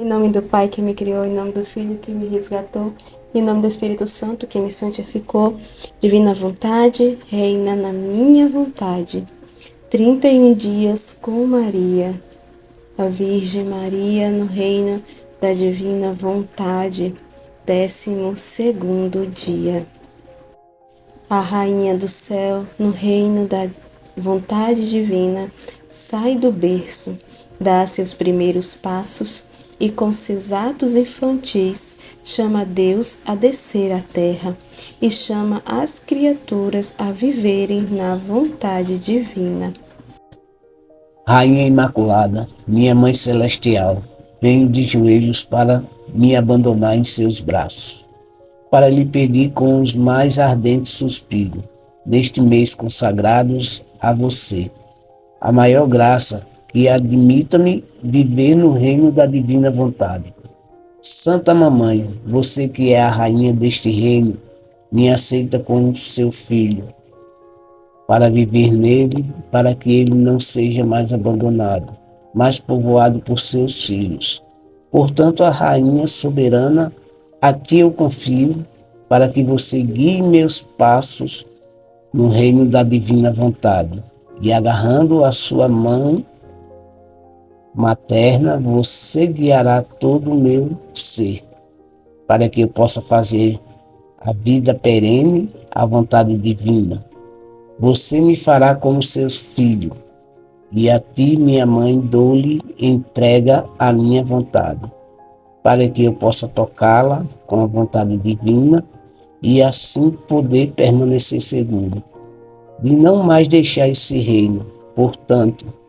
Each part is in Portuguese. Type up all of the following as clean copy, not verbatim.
Em nome do Pai que me criou, em nome do Filho que me resgatou, em nome do Espírito Santo que me santificou, divina vontade, reina na minha vontade. 31 dias com Maria, a Virgem Maria no reino da divina vontade, 12º dia. A Rainha do céu, no reino da vontade divina, sai do berço, dá seus primeiros passos e com seus atos infantis chama Deus a descer à terra e chama as criaturas a viverem na vontade divina. Rainha Imaculada, minha Mãe Celestial, venho de joelhos para me abandonar em seus braços, para lhe pedir com os mais ardentes suspiros, neste mês consagrados a você, a maior graça que admita-me viver no reino da divina vontade. Santa Mamãe, você que é a rainha deste reino, me aceita como seu filho, para viver nele, para que ele não seja mais abandonado, mas povoado por seus filhos. Portanto, a rainha soberana, a ti eu confio, para que você guie meus passos no reino da divina vontade. E agarrando a sua mão materna, você guiará todo o meu ser, para que eu possa fazer a vida perene, a vontade divina. Você me fará como seus filhos, e a ti, minha mãe, dou-lhe entrega a minha vontade, para que eu possa tocá-la com a vontade divina e assim poder permanecer seguro, de não mais deixar esse reino. Portanto,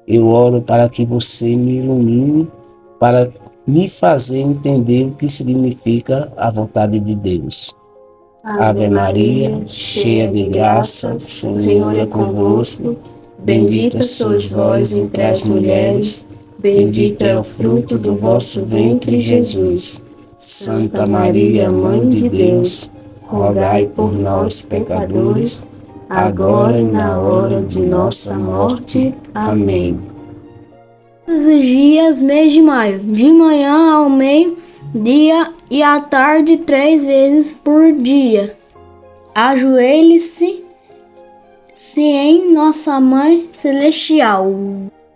eu oro para que você me ilumine, para me fazer entender o que significa a vontade de Deus. Ave Maria, cheia de graça, o Senhor é convosco. Bendita sois vós entre as mulheres, bendito é o fruto do vosso ventre, Jesus. Santa Maria, Mãe de Deus, rogai por nós, pecadores, agora e na hora de nossa morte. Amém. Todos os dias, mês de maio, de manhã ao meio-dia e à tarde, 3 vezes por dia. Ajoelhe-se em Nossa Mãe Celestial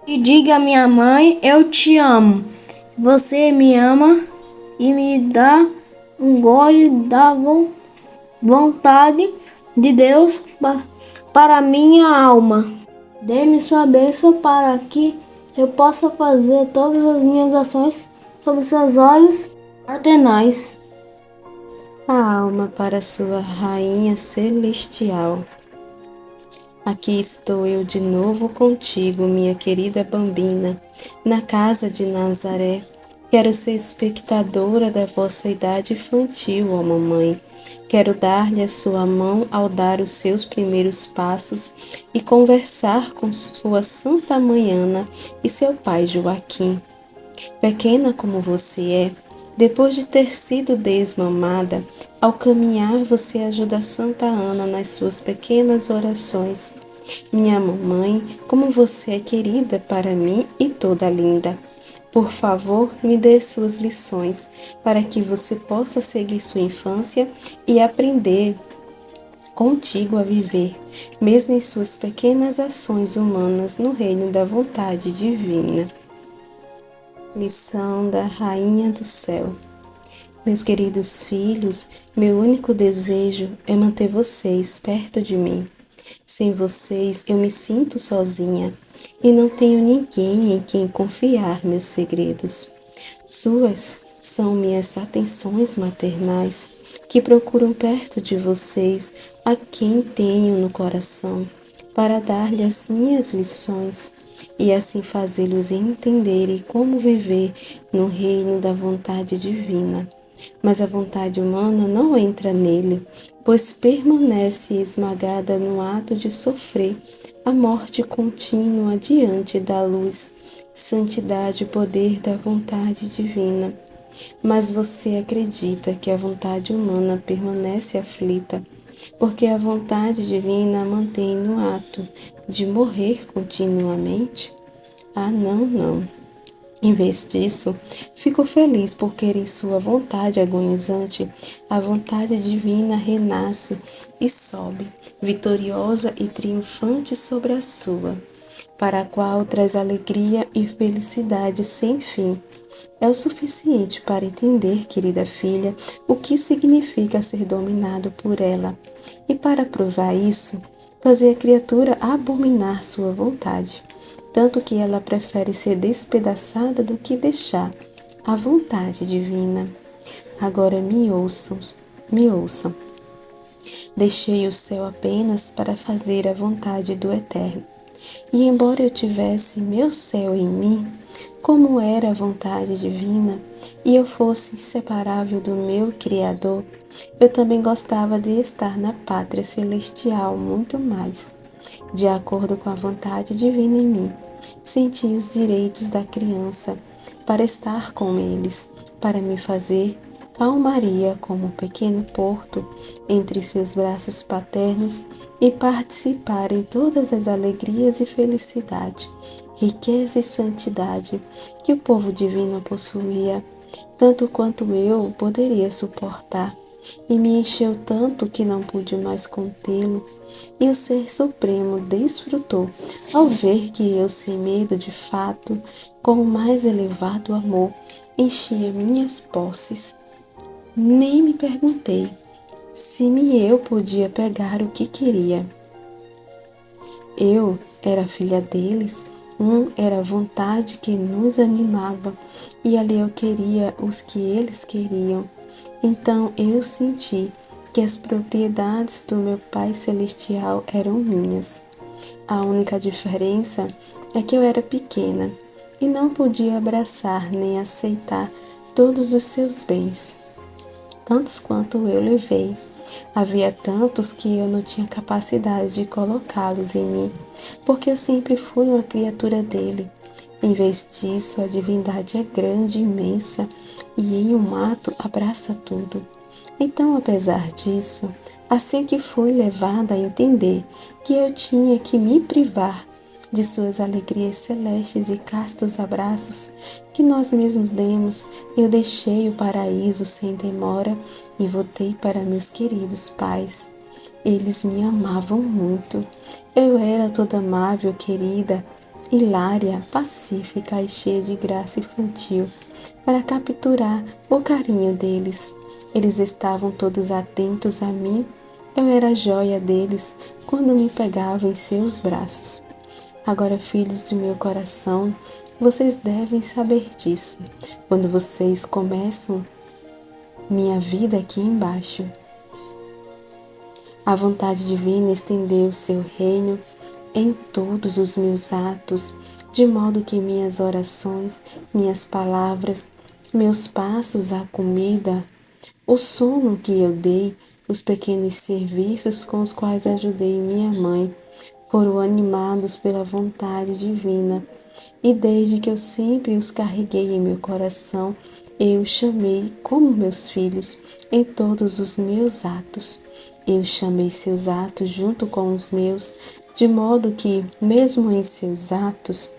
e diga: minha mãe, eu te amo. Você me ama e me dá um gole da vontade de Deus para minha alma. Dê-me sua bênção para que eu possa fazer todas as minhas ações sob seus olhos cardenais. A alma para sua Rainha Celestial. Aqui estou eu de novo contigo, minha querida bambina, na casa de Nazaré. Quero ser espectadora da vossa idade infantil, ó mamãe. Quero dar-lhe a sua mão ao dar os seus primeiros passos e conversar com sua Santa Mãe Ana e seu pai Joaquim. Pequena como você é, depois de ter sido desmamada, ao caminhar você ajuda Santa Ana nas suas pequenas orações. Minha mamãe, como você é querida para mim e toda linda. Por favor, me dê suas lições, para que você possa seguir sua infância e aprender contigo a viver, mesmo em suas pequenas ações humanas no reino da vontade divina. Lição da Rainha do Céu. Meus queridos filhos, meu único desejo é manter vocês perto de mim. Sem vocês, eu me sinto sozinha e não tenho ninguém em quem confiar meus segredos. Suas são minhas atenções maternais, que procuram perto de vocês a quem tenho no coração, para dar-lhe as minhas lições e assim fazê-los entenderem como viver no reino da vontade divina. Mas a vontade humana não entra nele, pois permanece esmagada no ato de sofrer a morte contínua diante da luz, santidade e poder da vontade divina. Mas você acredita que a vontade humana permanece aflita, porque a vontade divina a mantém no ato de morrer continuamente? Ah, não, não. Em vez disso, fico feliz porque em sua vontade agonizante, a vontade divina renasce e sobe, vitoriosa e triunfante sobre a sua, para a qual traz alegria e felicidade sem fim. É o suficiente para entender, querida filha, o que significa ser dominado por ela, e para provar isso, fazer a criatura abominar sua vontade, tanto que ela prefere ser despedaçada do que deixar a vontade divina. Agora me ouçam. Deixei o céu apenas para fazer a vontade do Eterno. E embora eu tivesse meu céu em mim, como era a vontade divina, e eu fosse inseparável do meu Criador, eu também gostava de estar na pátria celestial muito mais, de acordo com a vontade divina em mim. Senti os direitos da criança para estar com eles, para me fazer calmaria como um pequeno porto entre seus braços paternos e participar em todas as alegrias e felicidade, riqueza e santidade que o povo divino possuía, tanto quanto eu poderia suportar, e me encheu tanto que não pude mais contê-lo, e o Ser Supremo desfrutou ao ver que eu, sem medo de fato, com o mais elevado amor, enchia minhas posses. Nem me perguntei se eu podia pegar o que queria. Eu era filha deles, era a vontade que nos animava, e ali eu queria os que eles queriam. Então eu senti que as propriedades do meu Pai Celestial eram minhas. A única diferença é que eu era pequena e não podia abraçar nem aceitar todos os seus bens, tantos quanto eu levei. Havia tantos que eu não tinha capacidade de colocá-los em mim, porque eu sempre fui uma criatura dele. Em vez disso, a divindade é grande, imensa, e em um ato abraça tudo. Então, apesar disso, assim que fui levada a entender que eu tinha que me privar de suas alegrias celestes e castos abraços que nós mesmos demos, eu deixei o paraíso sem demora e voltei para meus queridos pais. Eles me amavam muito. Eu era toda amável, querida, hilária, pacífica e cheia de graça infantil para capturar o carinho deles. Eles estavam todos atentos a mim. Eu era a joia deles quando me pegavam em seus braços. Agora, filhos de meu coração, vocês devem saber disso quando vocês começam minha vida aqui embaixo. A vontade divina estendeu o seu reino em todos os meus atos, de modo que minhas orações, minhas palavras, meus passos, a comida, o sono que eu dei, os pequenos serviços com os quais ajudei minha mãe, foram animados pela vontade divina. E desde que eu sempre os carreguei em meu coração, eu os chamei como meus filhos em todos os meus atos. Eu chamei seus atos junto com os meus, de modo que, mesmo em seus atos,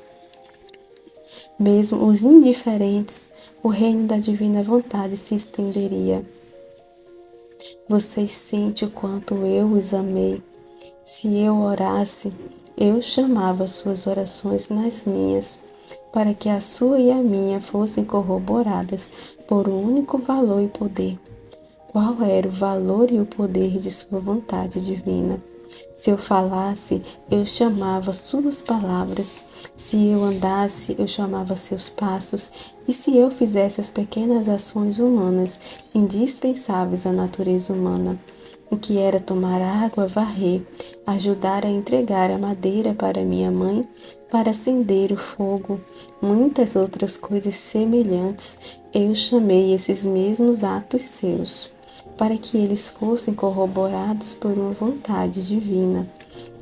mesmo os indiferentes, o reino da divina vontade se estenderia. Vocês sentem o quanto eu os amei. Se eu orasse, eu chamava suas orações nas minhas, para que a sua e a minha fossem corroboradas por um único valor e poder. Qual era o valor e o poder de sua vontade divina? Se eu falasse, eu chamava suas palavras. Se eu andasse, eu chamava seus passos. E se eu fizesse as pequenas ações humanas indispensáveis à natureza humana, o que era tomar água, varrer, ajudar a entregar a madeira para minha mãe, para acender o fogo, muitas outras coisas semelhantes, eu chamei esses mesmos atos seus, para que eles fossem corroborados por uma vontade divina.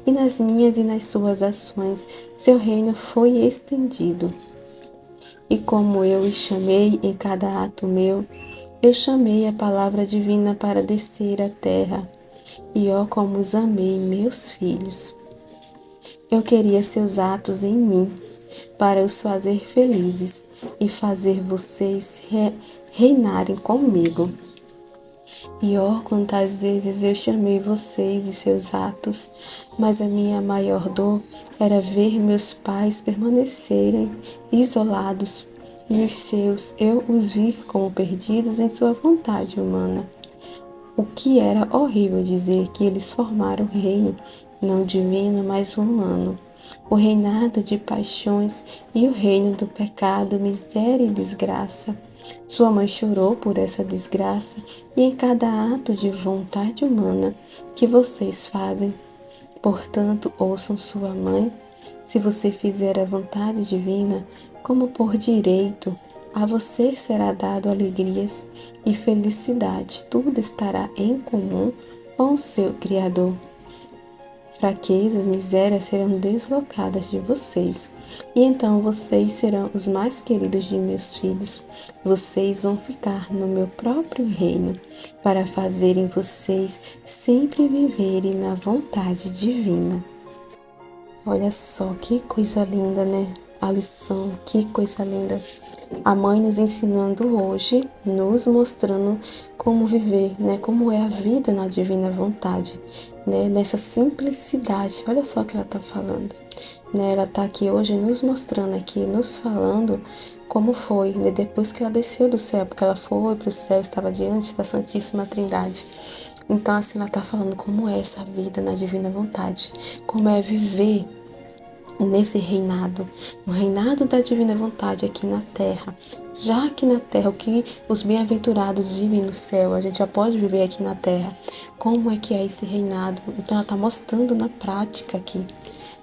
E nas minhas e nas suas ações, seu reino foi estendido. E como eu os chamei em cada ato meu, eu chamei a palavra divina para descer à terra, e ó como os amei, meus filhos. Eu queria seus atos em mim, para os fazer felizes e fazer vocês reinarem comigo. E quantas vezes eu chamei vocês e seus atos, mas a minha maior dor era ver meus pais permanecerem isolados e os seus eu os vi como perdidos em sua vontade humana. O que era horrível dizer que eles formaram o reino, não divino, mas humano. O reinado de paixões e o reino do pecado, miséria e desgraça. Sua mãe chorou por essa desgraça e em cada ato de vontade humana que vocês fazem. Portanto, ouçam sua mãe. Se você fizer a vontade divina, como por direito, a você será dado alegrias e felicidade. Tudo estará em comum com o seu Criador. Fraquezas, misérias serão deslocadas de vocês, e então vocês serão os mais queridos de meus filhos. Vocês vão ficar no meu próprio reino, para fazerem vocês sempre viverem na vontade divina. Olha só que coisa linda, né? A lição, que coisa linda. A mãe nos ensinando hoje, nos mostrando como viver, né? Como é a vida na divina vontade, né? Nessa simplicidade. Olha só o que ela está falando, né? Ela está aqui hoje nos mostrando aqui, nos falando como foi, né? Depois que ela desceu do céu, porque ela foi para o céu, estava diante da Santíssima Trindade. Então, assim, ela está falando como é essa vida na divina vontade, como é viver nesse reinado, no reinado da divina vontade aqui na terra. Já aqui na terra, o que os bem-aventurados vivem no céu, a gente já pode viver aqui na terra. Como é que é esse reinado? Então ela está mostrando na prática aqui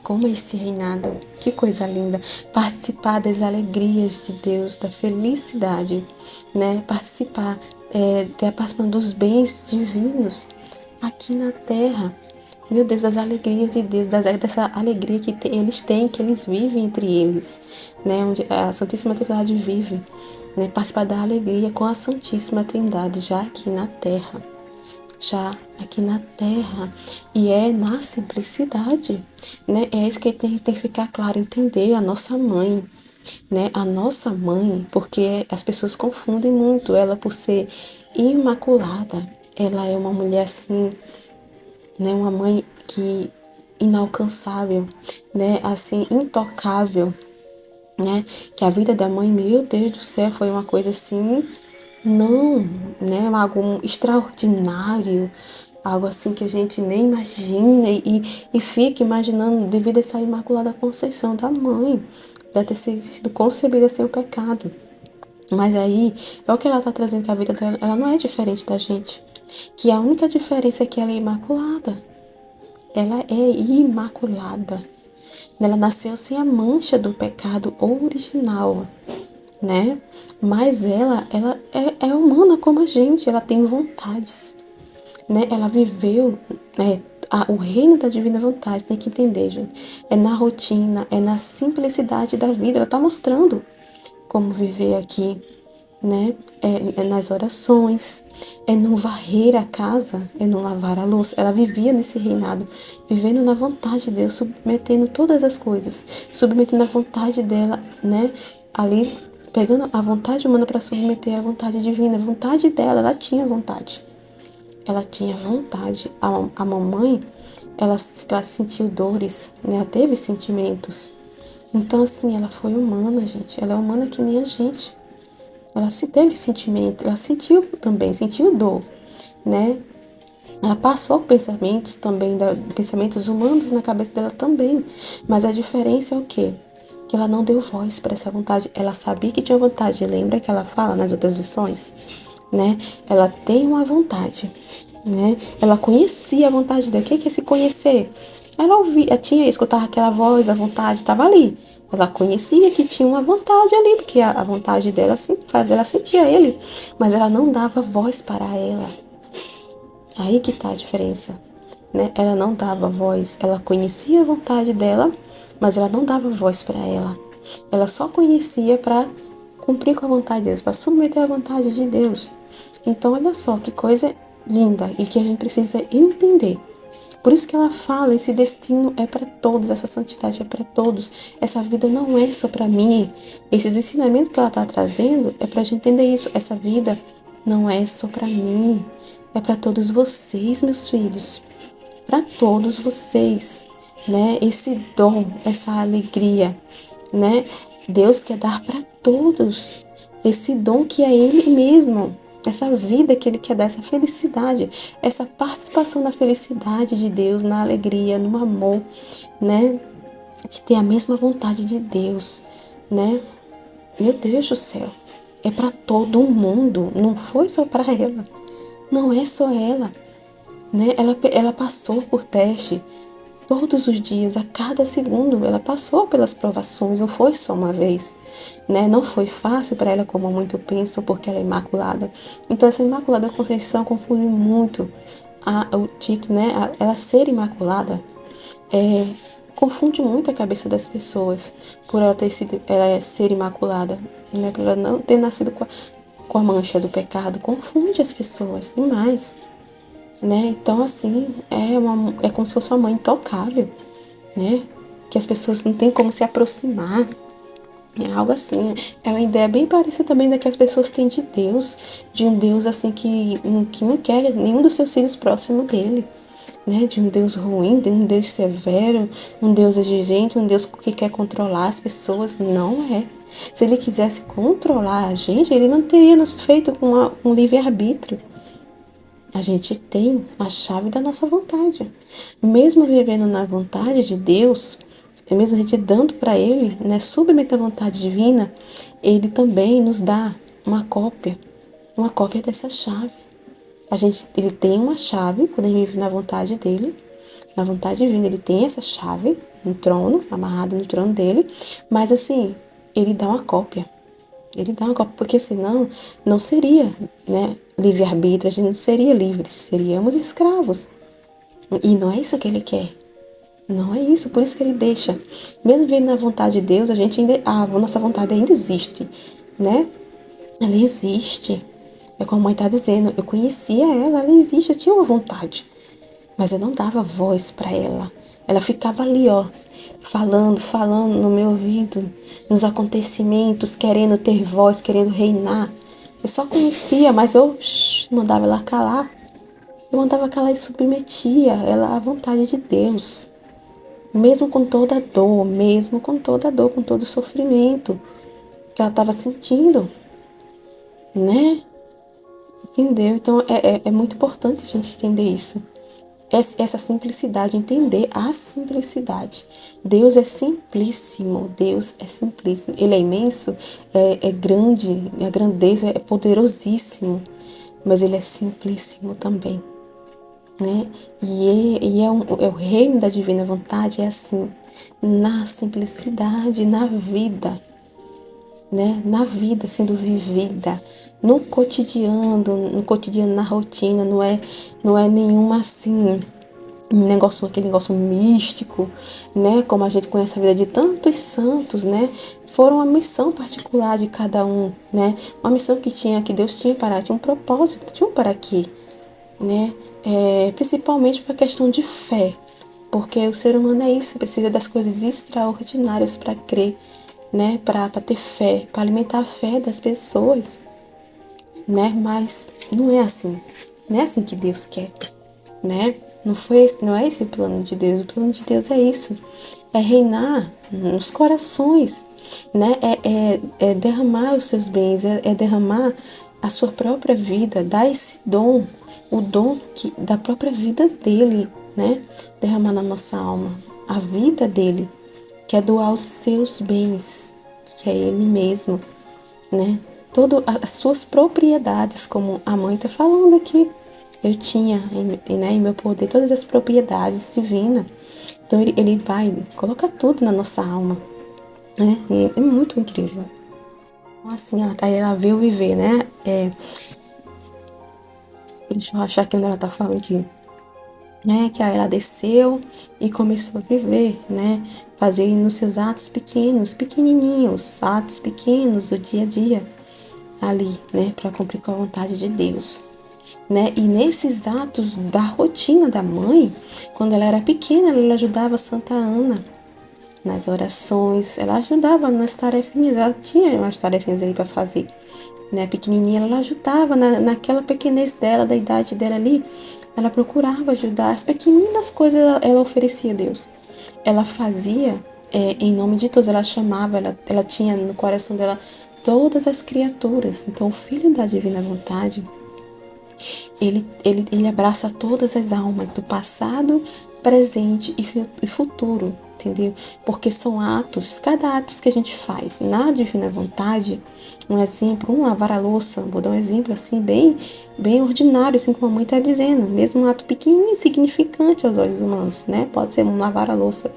como é esse reinado. Que coisa linda! Participar das alegrias de Deus, da felicidade, né? Participar, ter a participação dos bens divinos aqui na terra. Meu Deus, das alegrias de Deus, dessa alegria que eles têm, que eles vivem entre eles, né? Onde a Santíssima Trindade vive, né? Participar da alegria com a Santíssima Trindade, já aqui na terra. Já aqui na terra. E é na simplicidade, né? É isso que tem que ficar claro, entender a nossa mãe, né? A nossa mãe, porque as pessoas confundem muito ela por ser imaculada. Ela é uma mulher assim, né, uma mãe que inalcançável, né, assim, intocável, né, que a vida da mãe, meu Deus do céu, foi uma coisa assim, não, né, algo extraordinário, algo assim que a gente nem imagina e fica imaginando devido a essa Imaculada Conceição da mãe, deve ter sido concebida sem o pecado. Mas aí, é o que ela está trazendo, que a vida dela, ela não é diferente da gente. Que a única diferença é que ela é imaculada. Ela é imaculada. Ela nasceu sem a mancha do pecado original, né? Mas ela é humana como a gente, ela tem vontades, né? Ela viveu, né, o reino da divina vontade, tem que entender, gente. É na rotina, é na simplicidade da vida. Ela está mostrando como viver aqui, né? É nas orações, é no varrer a casa, é no lavar a louça. Ela vivia nesse reinado, vivendo na vontade de Deus, submetendo todas as coisas, submetendo a vontade dela, né? Ali, pegando a vontade humana para submeter à vontade divina. A vontade dela, ela tinha vontade. Ela tinha vontade. A mamãe, ela sentiu dores, né? Ela teve sentimentos. Então, assim, ela foi humana, gente. Ela é humana que nem a gente. Ela teve sentimento, ela sentiu também, sentiu dor, né? Ela passou pensamentos também, pensamentos humanos na cabeça dela também. Mas a diferença é o quê? Que ela não deu voz para essa vontade. Ela sabia que tinha vontade. Lembra que ela fala nas outras lições, né? Ela tem uma vontade, né? Ela conhecia a vontade dela. O que é se conhecer? Ela ouvia, tinha, escutava aquela voz, a vontade estava ali. Ela conhecia que tinha uma vontade ali, porque a vontade dela, ela sentia ele, mas ela não dava voz para ela. Aí que está a diferença, né? Ela não dava voz, ela conhecia a vontade dela, mas ela não dava voz para ela. Ela só conhecia para cumprir com a vontade de Deus, para submeter à vontade de Deus. Então, olha só que coisa linda e que a gente precisa entender. Por isso que ela fala, esse destino é para todos, essa santidade é para todos. Essa vida não é só para mim. Esses ensinamentos que ela está trazendo é para a gente entender isso. Essa vida não é só para mim, é para todos vocês, meus filhos. Para todos vocês, né? Esse dom, essa alegria, né? Deus quer dar para todos esse dom que é Ele mesmo. Essa vida que Ele quer dar, essa felicidade, essa participação na felicidade de Deus, na alegria, no amor, né? De ter a mesma vontade de Deus, né? Meu Deus do céu, é para todo mundo, não foi só para ela, não é só ela, né? Ela passou por teste todos os dias, a cada segundo, ela passou pelas provações, não foi só uma vez, né? Não foi fácil para ela, como muito pensam, porque ela é imaculada. Então, essa Imaculada Conceição confunde muito o título, né? Ela ser imaculada confunde muito a cabeça das pessoas por ela ser imaculada, né? Por ela não ter nascido com a mancha do pecado, confunde as pessoas demais. Né? Então, assim, é como se fosse uma mãe intocável, né? Que as pessoas não têm como se aproximar. É algo assim, é uma ideia bem parecida também da que as pessoas têm de Deus, de um Deus assim que não quer nenhum dos seus filhos próximo dele, né? De um Deus ruim, de um Deus severo, um Deus exigente, um Deus que quer controlar as pessoas. Não é. Se ele quisesse controlar a gente, ele não teria nos feito com um livre-arbítrio. A gente tem a chave da nossa vontade. Mesmo vivendo na vontade de Deus, mesmo a gente dando para Ele, né, submeter à vontade divina, Ele também nos dá uma cópia dessa chave. Ele tem uma chave, quando ele vive na vontade dele, na vontade divina, ele tem essa chave no trono, amarrada no trono dele, mas assim, ele dá uma cópia. Ele dá uma cópia, porque senão não seria, né, livre-arbítrio, a gente não seria livres, seríamos escravos. E não é isso que ele quer. Não é isso, por isso que ele deixa. Mesmo vendo na vontade de Deus, a nossa vontade ainda existe, né? Ela existe. É como a mãe está dizendo, eu conhecia ela existe, eu tinha uma vontade. Mas eu não dava voz para ela. Ela ficava ali, ó, falando no meu ouvido, nos acontecimentos, querendo ter voz, querendo reinar. Eu só conhecia, mas eu mandava ela calar. Eu mandava calar e submetia ela à vontade de Deus. Mesmo com toda a dor, com todo o sofrimento que ela estava sentindo, né? Entendeu? Então é muito importante a gente entender isso. Essa simplicidade, entender a simplicidade. Deus é simplíssimo, Deus é simplíssimo. Ele é imenso, é grande, a grandeza é poderosíssimo, mas ele é simplíssimo também, né? E é o reino da divina vontade, é assim, na simplicidade, na vida, né? Na vida sendo vivida, no cotidiano, na rotina, não é nenhuma assim, aquele negócio místico, né? Como a gente conhece a vida de tantos santos, né? Foram uma missão particular de cada um, né? Uma missão que Deus tinha tinha um propósito, tinha um para quê, né? Principalmente para a questão de fé, porque o ser humano é isso, precisa das coisas extraordinárias para crer, né? Para ter fé, para alimentar a fé das pessoas, né? Mas não é assim, não é assim que Deus quer, né? Não é esse o plano de Deus. O plano de Deus é isso, é reinar nos corações, né? É derramar os seus bens, é derramar a sua própria vida, dar esse dom, o dom da própria vida dele, né? Derramar na nossa alma a vida dele, que é doar os seus bens, que é ele mesmo, né? Todas as suas propriedades, como a mãe está falando aqui. Eu tinha, né, em meu poder todas as propriedades divinas. Então ele vai colocar tudo na nossa alma, né? E é muito incrível. Então, assim, ela veio viver, né? Deixa eu achar aqui onde ela tá falando aqui. Né, que aí ela desceu e começou a viver, né, fazer nos seus atos pequenininhos, atos pequenos do dia a dia ali, né, para cumprir com a vontade de Deus. né? E nesses atos da rotina da mãe, quando ela era pequena, ela ajudava Santa Ana nas orações, ela ajudava nas tarefinhas, ela tinha umas tarefinhas ali para fazer, né? Pequenininha, ela ajudava naquela pequenez dela, da idade dela ali, ela procurava ajudar, as pequeninas coisas ela oferecia a Deus. Ela fazia em nome de todos, ela chamava, ela tinha no coração dela todas as criaturas. Então, o Filho da Divina Vontade, ele abraça todas as almas do passado, presente e futuro, entendeu? Porque são atos, cada ato que a gente faz na Divina Vontade, um exemplo, um lavar a louça, vou dar um exemplo assim, bem ordinário, assim como a mãe está dizendo, mesmo um ato pequeno e insignificante aos olhos humanos, né? Pode ser um lavar a louça,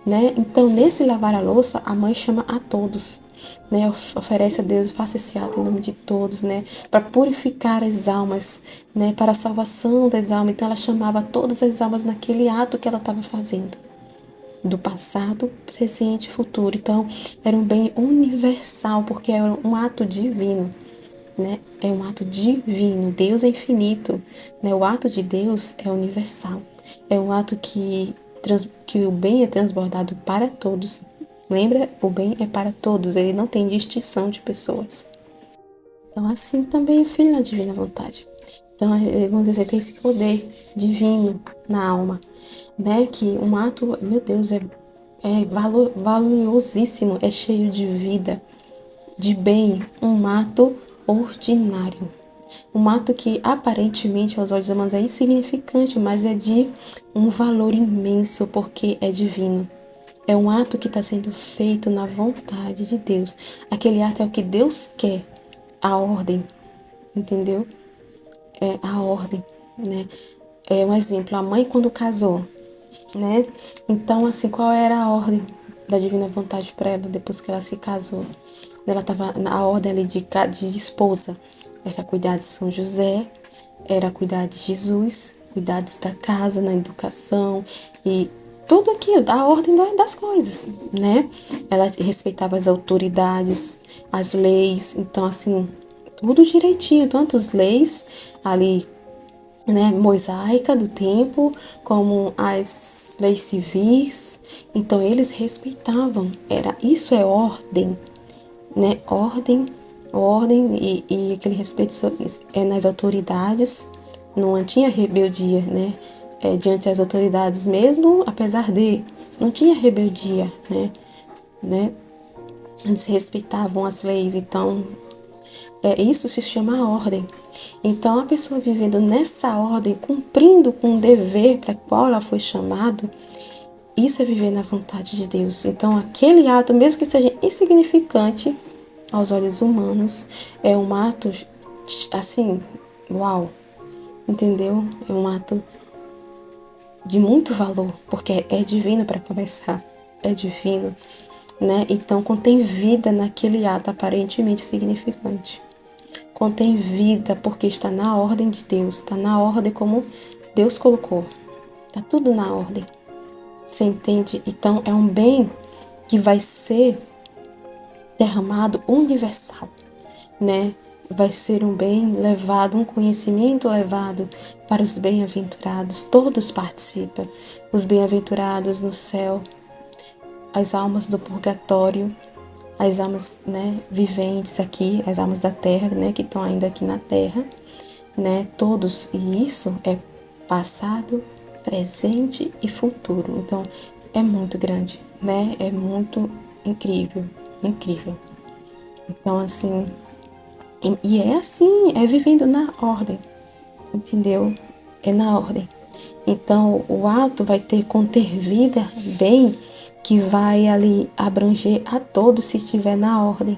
né? Então, nesse lavar a louça, a mãe chama a todos, né? Oferece a Deus, faça esse ato em nome de todos, né? Para purificar as almas, né? Para a salvação das almas. Então, ela chamava todas as almas naquele ato que ela estava fazendo, do passado, presente e futuro. Então, era um bem universal, porque era um ato divino, né? É um ato divino. Deus é infinito, né? O ato de Deus é universal. É um ato que o bem é transbordado para todos. Lembra? O bem é para todos. Ele não tem distinção de pessoas. Então, assim também o Filho na Divina Vontade. Então, vamos dizer, tem esse poder divino na alma, né? Que um ato, meu Deus, é valiosíssimo, é cheio de vida, de bem, um ato ordinário. Um ato que aparentemente aos olhos humanos é insignificante, mas é de um valor imenso porque é divino. É um ato que está sendo feito na vontade de Deus. Aquele ato é o que Deus quer, a ordem, entendeu? É a ordem, né? É um exemplo, a mãe quando casou, né? Então, assim, qual era a ordem da divina vontade para ela depois que ela se casou? Ela estava na ordem ali de esposa. Era cuidar de São José, era cuidar de Jesus, cuidados da casa, na educação e tudo aquilo, a ordem das coisas, né? Ela respeitava as autoridades, as leis, então assim, tudo direitinho, tanto as leis ali, né, mosaica do tempo, como as leis civis. Então eles respeitavam, isso é ordem, né? Ordem e aquele respeito nas autoridades. Não tinha rebeldia, né? Diante das autoridades, mesmo apesar de, não tinha rebeldia, né? Eles respeitavam as leis, então isso se chama ordem. Então, a pessoa vivendo nessa ordem, cumprindo com o dever para qual ela foi chamada, isso é viver na vontade de Deus. Então, aquele ato, mesmo que seja insignificante aos olhos humanos, é um ato assim, uau, entendeu? É um ato de muito valor, porque é divino para começar, é divino, né? Então, contém vida naquele ato aparentemente significante. Contém vida porque está na ordem de Deus, está na ordem como Deus colocou. Está tudo na ordem. Você entende? Então é um bem que vai ser derramado universal, né? Vai ser um bem levado, um conhecimento levado para os bem-aventurados. Todos participam. Os bem-aventurados no céu, as almas do purgatório, as almas, né, viventes aqui, as almas da terra, né, que estão ainda aqui na terra, né, todos, e isso é passado, presente e futuro. Então, é muito grande, né, é muito incrível, incrível. Então, assim, e é assim, é vivendo na ordem, entendeu? É na ordem. Então, o ato vai conter vida, bem, que vai ali abranger a todos se estiver na ordem,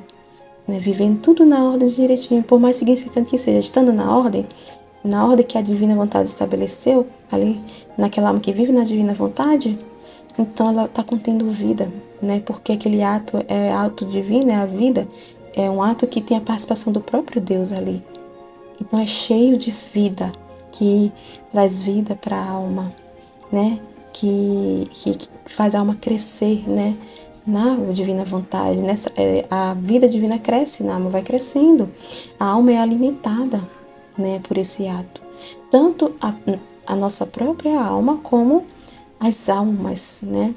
né? Vivendo tudo na ordem direitinho, por mais significante que seja, estando na ordem que a divina vontade estabeleceu, ali, naquela alma que vive na divina vontade, então ela está contendo vida, né? Porque aquele ato é ato divino, é a vida, é um ato que tem a participação do próprio Deus ali. Então é cheio de vida, que traz vida para a alma, né? Que faz a alma crescer, né? Na divina vontade, a vida divina cresce na alma, vai crescendo. A alma é alimentada, né, por esse ato. Tanto a nossa própria alma como as almas, né?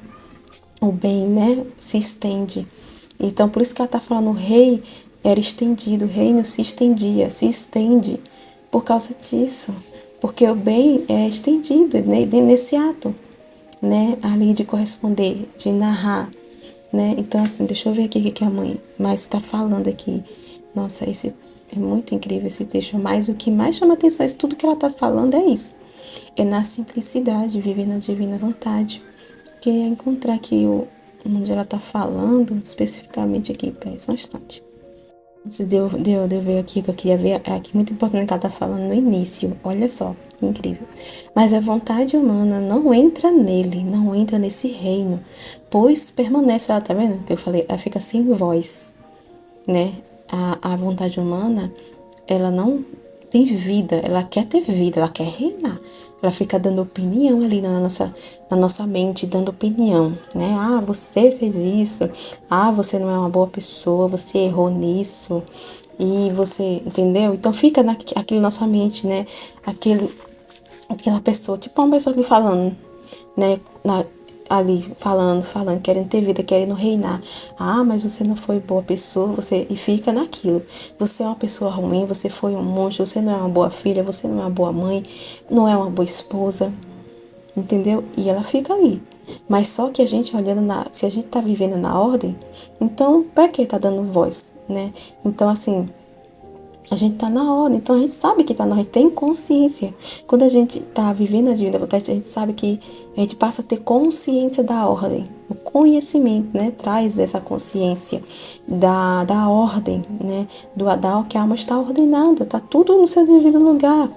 O bem, né, se estende. Então, por isso que ela está falando, o rei era estendido, o reino se estendia, se estende por causa disso. Porque o bem é estendido nesse ato, né, ali de corresponder, de narrar, né. Então, assim, deixa eu ver aqui o que a mãe mais está falando aqui. Nossa, esse é muito incrível esse texto, mas o que mais chama atenção, isso tudo que ela está falando é isso. É na simplicidade, viver na divina vontade. Queria encontrar aqui onde ela está falando, especificamente aqui, peraí só um instante. Antes de eu ver aqui, que eu queria ver, é aqui muito importante que ela está falando no início, olha só, incrível. Mas a vontade humana não entra nele, não entra nesse reino, pois permanece, ela tá vendo que eu falei, ela fica sem voz, né? A vontade humana, ela não tem vida, ela quer ter vida, ela quer reinar. Ela fica dando opinião ali na nossa mente, dando opinião, né? Ah, você fez isso. Ah, você não é uma boa pessoa, você errou nisso. E você, entendeu? Então fica naquele nossa mente, né? Aquela pessoa, tipo uma pessoa ali falando, né? Ali falando, querendo ter vida, querendo reinar. Ah, mas você não foi boa pessoa, e fica naquilo. Você é uma pessoa ruim, você foi um monstro, você não é uma boa filha, você não é uma boa mãe, não é uma boa esposa, entendeu? E ela fica ali. Mas só que a gente olhando se a gente tá vivendo na ordem, então pra que tá dando voz, né? Então assim, a gente tá na ordem, então a gente sabe que tá na ordem, tem consciência. Quando a gente tá vivendo a divina vontade, a gente sabe que a gente passa a ter consciência da ordem. O conhecimento, né, traz essa consciência da ordem, né, da que a alma está ordenada, tá tudo no seu devido lugar,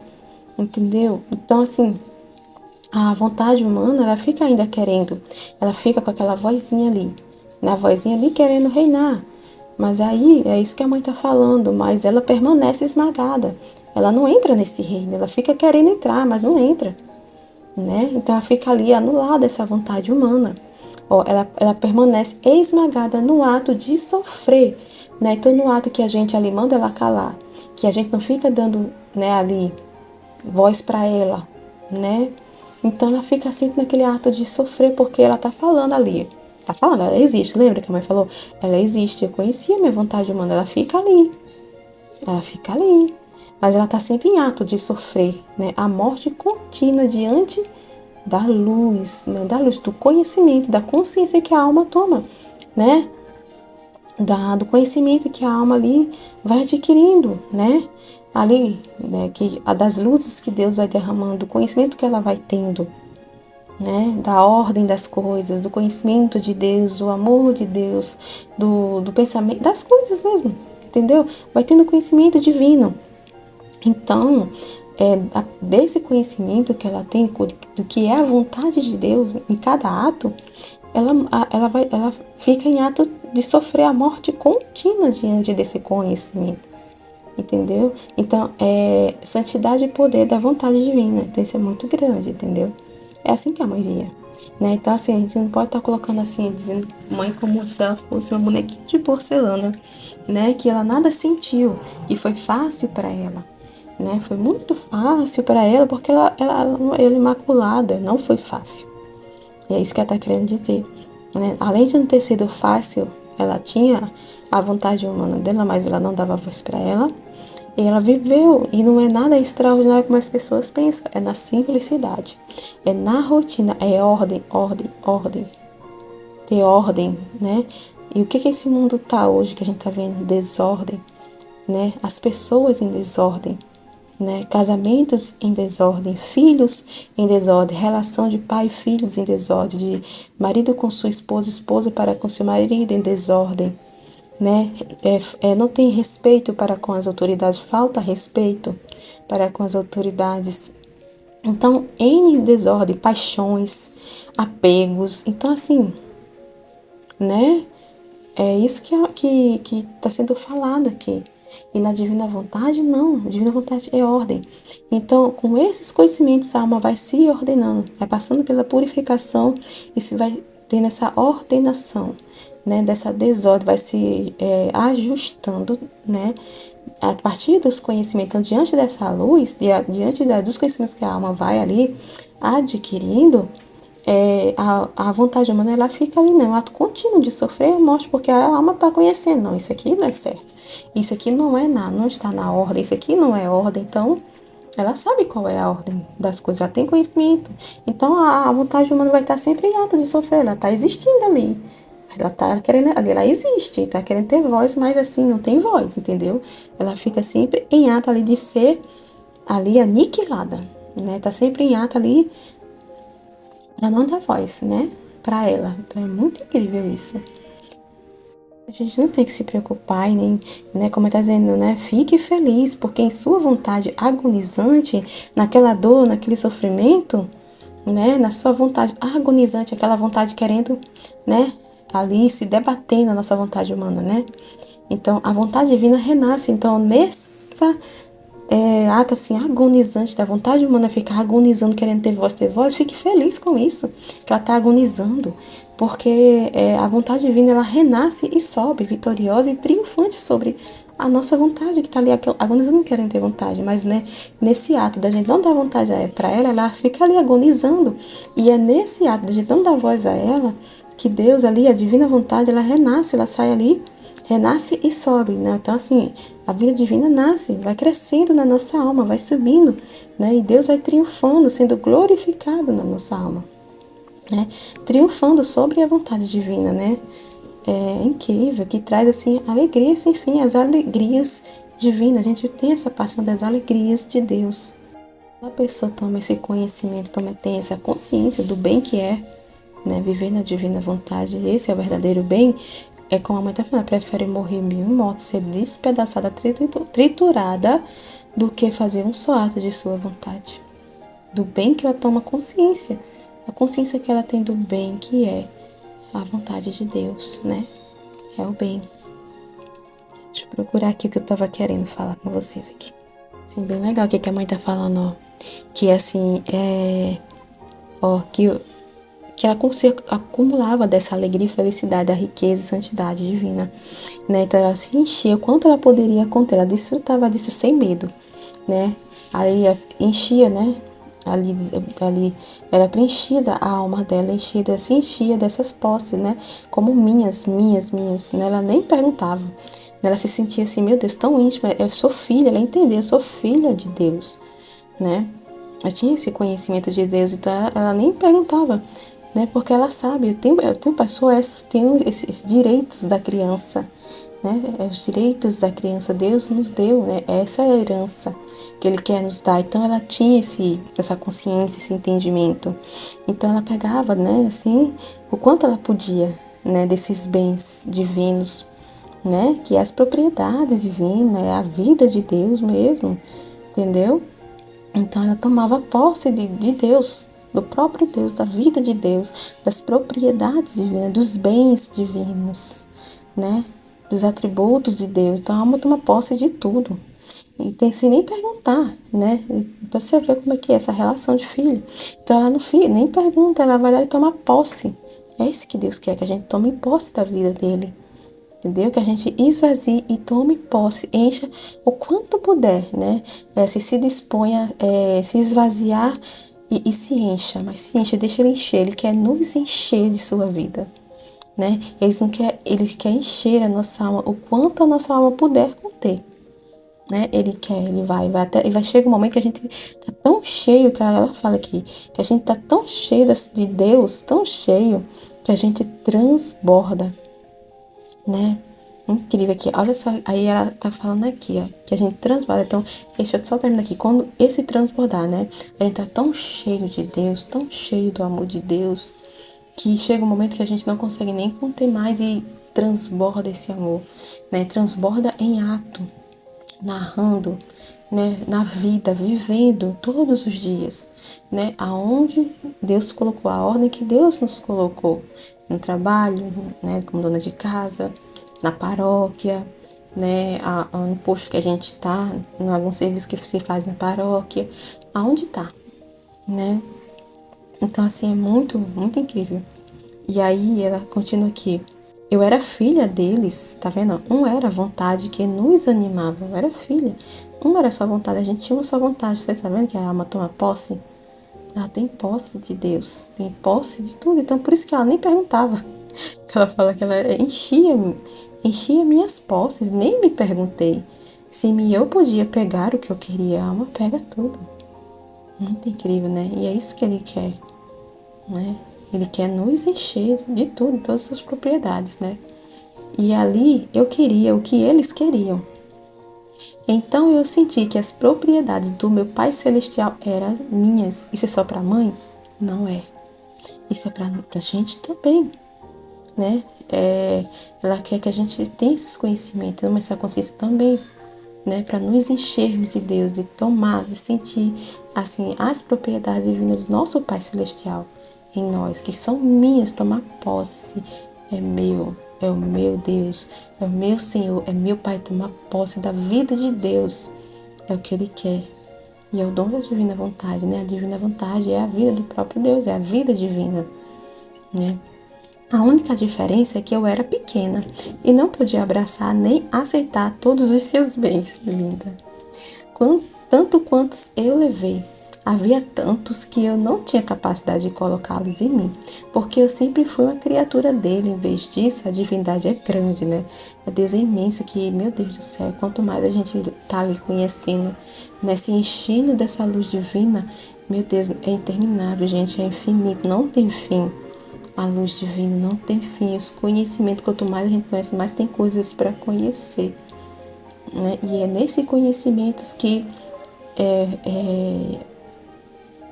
entendeu? Então, assim, a vontade humana, ela fica ainda querendo, ela fica com aquela vozinha ali, na vozinha ali querendo reinar. Mas aí é isso que a mãe tá falando, mas ela permanece esmagada. Ela não entra nesse reino, ela fica querendo entrar, mas não entra, né? Então ela fica ali anulada essa vontade humana. Ó, ela permanece esmagada no ato de sofrer, né? Então no ato que a gente ali manda ela calar, que a gente não fica dando, né, ali voz para ela, né? Então ela fica sempre naquele ato de sofrer porque ela tá falando ali. Tá falando, ela existe. Lembra que a mãe falou? Ela existe. Eu conhecia a minha vontade humana. Ela fica ali. Ela fica ali. Mas ela tá sempre em ato de sofrer, né? A morte contínua diante da luz, né? Da luz, do conhecimento, da consciência que a alma toma, né? Do conhecimento que a alma ali vai adquirindo, né? Ali, né? Das luzes que Deus vai derramando, do conhecimento que ela vai tendo, né, da ordem das coisas, do conhecimento de Deus, do amor de Deus, do pensamento, das coisas mesmo, entendeu? Vai tendo conhecimento divino. Então, desse conhecimento que ela tem, do que é a vontade de Deus em cada ato, ela fica em ato de sofrer a morte contínua diante desse conhecimento. Entendeu? Então, santidade e poder da vontade divina. Então, isso é muito grande, entendeu? É assim que a mãe via, né? Então, assim, a gente não pode estar colocando assim, dizendo mãe como se ela fosse uma bonequinha de porcelana, né? Que ela nada sentiu, que foi fácil para ela, né? Foi muito fácil para ela, porque ela é imaculada, não foi fácil. E é isso que ela está querendo dizer, né? Além de não ter sido fácil, ela tinha a vontade humana dela, mas ela não dava voz para ela. E ela viveu, e não é nada extraordinário como as pessoas pensam, é na simplicidade, é na rotina, é ordem, ordem, ordem, ter ordem, né? E o que esse mundo tá hoje, que a gente tá vendo? Desordem, né? As pessoas em desordem, né? Casamentos em desordem, filhos em desordem, relação de pai e filhos em desordem, de marido com sua esposa, esposa para com seu marido em desordem, né? Não tem respeito para com as autoridades, falta respeito para com as autoridades. Então, N desordem, paixões, apegos. Então, assim, né? É isso que está sendo falado aqui. E na divina vontade, não. Divina vontade é ordem. Então, com esses conhecimentos, a alma vai se ordenando, vai passando pela purificação e se vai tendo essa ordenação, né, dessa desordem, vai se ajustando, né, a partir dos conhecimentos, então, diante dessa luz, diante dos conhecimentos que a alma vai ali adquirindo, a vontade humana, ela fica ali, né? Um ato contínuo de sofrer a morte, porque a alma está conhecendo, não, isso aqui não é certo, isso aqui não é não está na ordem, isso aqui não é ordem, então ela sabe qual é a ordem das coisas, ela tem conhecimento. Então a vontade humana vai estar sempre em ato de sofrer, ela está existindo ali. Ela tá querendo, ali ela existe, tá querendo ter voz, mas assim, não tem voz, entendeu? Ela fica sempre em ato ali de ser ali aniquilada, né? Tá sempre em ato ali pra não dar voz, né? Pra ela. Então é muito incrível isso. A gente não tem que se preocupar e nem, né, como ele tá dizendo, né? Fique feliz, porque em sua vontade agonizante, naquela dor, naquele sofrimento, né? Na sua vontade agonizante, aquela vontade querendo, né? Ali se debatendo a nossa vontade humana, né? Então, a vontade divina renasce. Então, nessa ato assim, agonizante da vontade humana ficar agonizando, querendo ter voz, fique feliz com isso, que ela está agonizando, porque a vontade divina, ela renasce e sobe, vitoriosa e triunfante sobre a nossa vontade, que está ali agonizando, querendo ter vontade, mas né, nesse ato da gente não dar vontade para ela, ela fica ali agonizando, e é nesse ato da gente não dar voz a ela, que Deus ali, a divina vontade, ela renasce, ela sai ali, renasce e sobe, né? Então, assim, a vida divina nasce, vai crescendo na nossa alma, vai subindo, né? E Deus vai triunfando, sendo glorificado na nossa alma, né? Triunfando sobre a vontade divina, né? É incrível, que traz, assim, alegria sem fim, as alegrias divinas. A gente tem essa paixão das alegrias de Deus. A pessoa toma esse conhecimento, tem essa consciência do bem que é, né? Viver na divina vontade, esse é o verdadeiro bem. É como a mãe tá falando, prefere morrer 1000 mortes, ser despedaçada, triturada, do que fazer um só ato de sua vontade. Do bem que ela toma consciência. A consciência que ela tem do bem que é a vontade de Deus, né? É o bem. Deixa eu procurar aqui o que eu tava querendo falar com vocês aqui. Assim, bem legal o que a mãe tá falando, ó. Que assim, ó, que ela acumulava dessa alegria e felicidade, da riqueza e santidade divina, né? Então ela se enchia o quanto ela poderia conter, ela desfrutava disso sem medo, né? Aí enchia, né? Ali era preenchida a alma dela, enchida, se enchia dessas posses, né? Como minhas, né? Ela nem perguntava, ela se sentia assim, meu Deus, tão íntima, eu sou filha, ela entendeu, eu sou filha de Deus, né? Ela tinha esse conhecimento de Deus, então ela nem perguntava, né? Porque ela sabe, eu tenho pessoas, tenho esses direitos da criança, né? Os direitos da criança, Deus nos deu, né? Essa é a herança que Ele quer nos dar. Então ela tinha essa consciência, esse entendimento. Então ela pegava, né? Assim, o quanto ela podia, né? Desses bens divinos, né? Que é as propriedades divinas, é a vida de Deus mesmo, entendeu? Então ela tomava posse de Deus, do próprio Deus, da vida de Deus, das propriedades divinas, dos bens divinos, né? Dos atributos de Deus. Então a alma toma posse de tudo. E tem sem nem perguntar, né? Pra você ver como é que é essa relação de filho. Então ela não nem pergunta, ela vai lá e toma posse. É isso que Deus quer, que a gente tome posse da vida dele. Entendeu? Que a gente esvazie e tome posse, encha o quanto puder, né? Se disponha, se esvaziar e se encha, mas se encha, deixa ele encher, ele quer nos encher de sua vida, né? Ele quer encher a nossa alma, o quanto a nossa alma puder conter, né? Ele quer, ele vai até, e vai chegar um momento que a gente tá tão cheio, que ela fala aqui, que a gente tá tão cheio de Deus, tão cheio, que a gente transborda, né? Incrível aqui. Olha só, aí ela tá falando aqui, ó, que a gente transborda. Então, deixa eu só terminar aqui. Quando esse transbordar, né? A gente tá tão cheio de Deus, tão cheio do amor de Deus, que chega um momento que a gente não consegue nem conter mais e transborda esse amor, né? Transborda em ato, narrando, né? Na vida, vivendo todos os dias, né? Aonde Deus colocou, a ordem que Deus nos colocou, no trabalho, né? Como dona de casa, na paróquia, né? No posto que a gente está, em algum serviço que se faz na paróquia, aonde está, né? Então, assim, é muito, muito incrível. E aí ela continua aqui. Eu era filha deles, tá vendo? Um era a vontade que nos animava, eu era filha. Um era só vontade, a gente tinha uma só vontade. Você tá vendo que a alma toma posse? Ela tem posse de Deus, tem posse de tudo. Então, por isso que ela nem perguntava. Ela fala que ela enchia minhas posses, nem me perguntei se eu podia pegar o que eu queria. A alma pega tudo. Muito incrível, né? E é isso que ele quer, né? Ele quer nos encher de tudo, todas as suas propriedades, né? E ali eu queria o que eles queriam. Então eu senti que as propriedades do meu Pai Celestial eram minhas. Isso é só para a mãe? Não é. Isso é para a gente também, né? Ela quer que a gente tenha esses conhecimentos, mas essa consciência também, né? Para nos enchermos de Deus, de tomar, de sentir, assim, as propriedades divinas do nosso Pai Celestial em nós, que são minhas, tomar posse, é meu, é o meu Deus, é o meu Senhor, é meu Pai, tomar posse da vida de Deus, é o que Ele quer. E é o dom da divina vontade, né? A divina vontade é a vida do próprio Deus, é a vida divina, né? A única diferença é que eu era pequena e não podia abraçar nem aceitar todos os seus bens, linda. Tanto quantos eu levei, havia tantos que eu não tinha capacidade de colocá-los em mim, porque eu sempre fui uma criatura dele. Em vez disso, a divindade é grande, né? Deus é imenso, que, meu Deus do céu, quanto mais a gente tá ali conhecendo, né, se enchendo dessa luz divina, meu Deus, é interminável, gente, é infinito, não tem fim. A luz divina não tem fim. Os conhecimentos, quanto mais a gente conhece, mais tem coisas para conhecer, né? E é nesse conhecimento que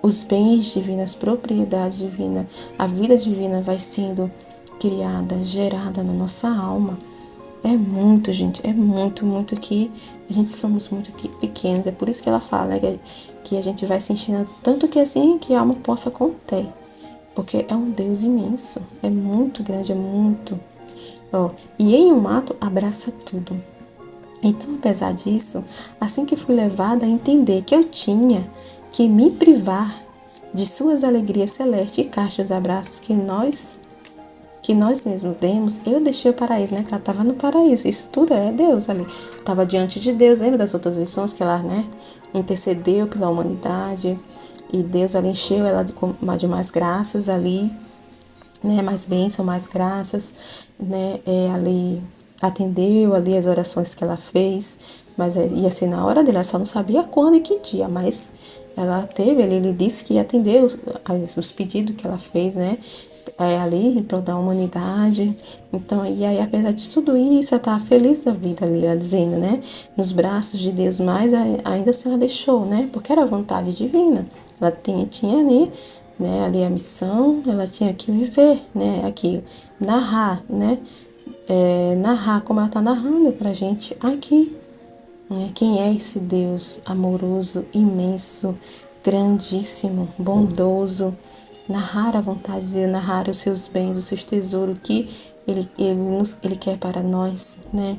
os bens divinos, as propriedades divinas, a vida divina vai sendo criada, gerada na nossa alma. É muito, gente, é muito, muito que a gente somos muito pequenos. É por isso que ela fala, né, que a gente vai se enchendo tanto que assim que a alma possa conter. Porque é um Deus imenso, é muito grande, é muito. Ó, e em um ato abraça tudo. Então, apesar disso, assim que fui levada a entender que eu tinha que me privar de suas alegrias celestes e castos abraços que nós mesmos demos, eu deixei o paraíso, né? Que ela estava no paraíso. Isso tudo é Deus ali. Estava diante de Deus. Lembra das outras lições que ela, né, intercedeu pela humanidade? E Deus ali encheu ela de mais graças ali, né? Mais bênção, mais graças, né? Ali atendeu ali as orações que ela fez, mas ia ser na hora dele, ela só não sabia quando e que dia, mas ela teve, ele disse que ia atender os pedidos que ela fez, né? Ali em prol da humanidade. Então, e aí, apesar de tudo isso, ela estava feliz da vida ali, ela dizendo, né? Nos braços de Deus, mas ainda assim ela deixou, né? Porque era a vontade divina. Ela tinha ali, né? Ali a missão, ela tinha que viver, né? Aquilo, narrar, né? Narrar como ela está narrando pra gente aqui, né? Quem é esse Deus amoroso, imenso, grandíssimo, bondoso, narrar a vontade de Deus, narrar os seus bens, os seus tesouros que ele quer para nós, né?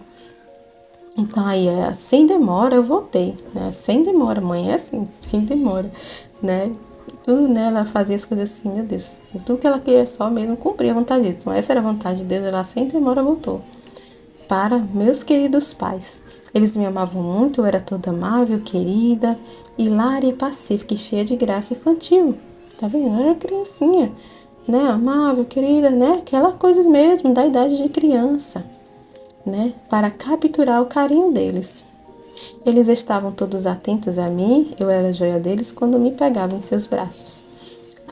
Então aí, sem demora eu voltei, né? Sem demora, mãe é assim, sem demora, né? Tudo, né? Ela fazia as coisas assim, meu Deus. Tudo que ela queria só mesmo cumprir a vontade de Deus. Então essa era a vontade de Deus, ela sem demora voltou. Para meus queridos pais. Eles me amavam muito, eu era toda amável, querida, hilária, pacífica e cheia de graça infantil. Tá vendo? Eu era criancinha, né? Amável, querida, né? Aquelas coisas mesmo, da idade de criança, né? Para capturar o carinho deles. Eles estavam todos atentos a mim, eu era a joia deles quando me pegavam em seus braços.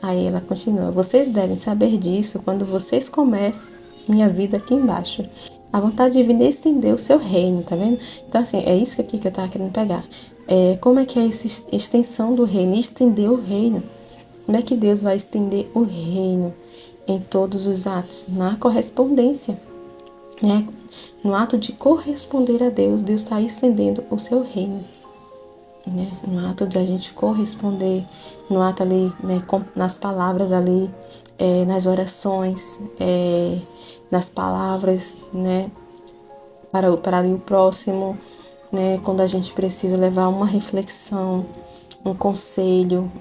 Aí ela continua: vocês devem saber disso quando vocês comecem minha vida aqui embaixo. A vontade divina é estender o seu reino, tá vendo? Então, assim, é isso aqui que eu tava querendo pegar. Como é que é essa extensão do reino? Estender o reino. Como é que Deus vai estender o reino em todos os atos? Na correspondência, né? No ato de corresponder a Deus, Deus está estendendo o seu reino, né? No ato de a gente corresponder, no ato ali, né, nas palavras ali, nas orações, nas palavras, né, para ali o próximo, né, quando a gente precisa levar uma reflexão, um conselho,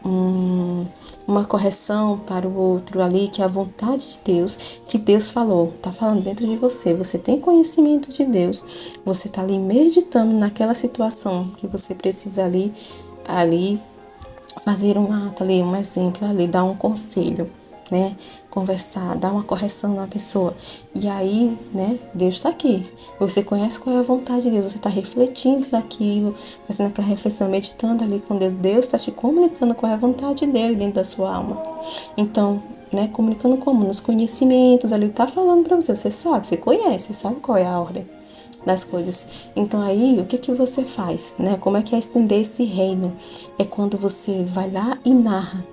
uma correção para o outro ali, que é a vontade de Deus, que Deus falou, tá falando dentro de você. Você tem conhecimento de Deus, você tá ali meditando naquela situação que você precisa ali fazer um ato ali, um exemplo ali, dar um conselho, né? Conversar, dar uma correção na pessoa. E aí, né? Deus está aqui. Você conhece qual é a vontade de Deus. Você está refletindo daquilo, fazendo aquela reflexão, meditando ali com Deus. Deus está te comunicando qual é a vontade dele dentro da sua alma. Então, né? Comunicando como? Nos conhecimentos. Ali está falando para você. Você sabe, você conhece, sabe qual é a ordem das coisas. Então aí, o que que você faz, né? Como é que é estender esse reino? É quando você vai lá e narra,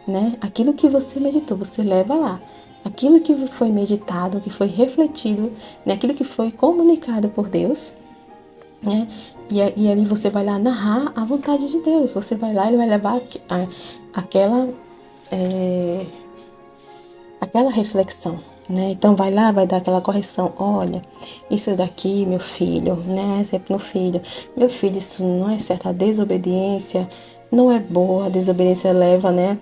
né? Aquilo que você meditou, você leva lá. Aquilo que foi meditado, que foi refletido, né? Aquilo que foi comunicado por Deus, né? E ali você vai lá narrar a vontade de Deus. Você vai lá, ele vai levar aquela aquela reflexão, né? Então vai lá, vai dar aquela correção. Olha, isso daqui, meu filho, né? Exemplo no filho. Meu filho, isso não é certo. A desobediência não é boa. A desobediência leva, né?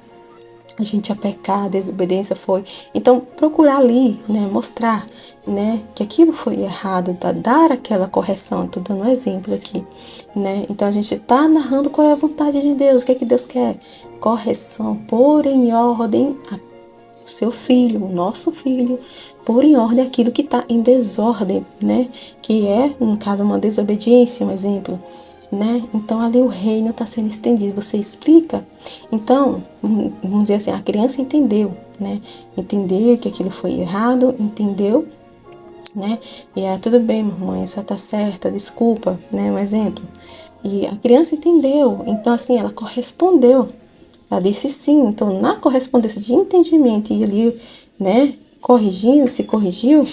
A gente a pecar, a desobediência foi. Então, procurar ali, né? Mostrar, né? Que aquilo foi errado, tá? Dar aquela correção. Tô dando um exemplo aqui, né? Então, a gente tá narrando qual é a vontade de Deus. O que é que Deus quer? Correção, pôr em ordem o seu filho, o nosso filho, pôr em ordem aquilo que está em desordem, né? Que é, no caso, uma desobediência, um exemplo, né? Então, ali o reino está sendo estendido. Você explica. Então, vamos dizer assim, a criança entendeu, né? Entendeu que aquilo foi errado, entendeu, né? E tudo bem, mamãe, essa tá certa, desculpa, né? Um exemplo. E a criança entendeu. Então, assim, ela correspondeu. Ela disse sim. Então, na correspondência de entendimento e ali, né, corrigindo, se corrigiu,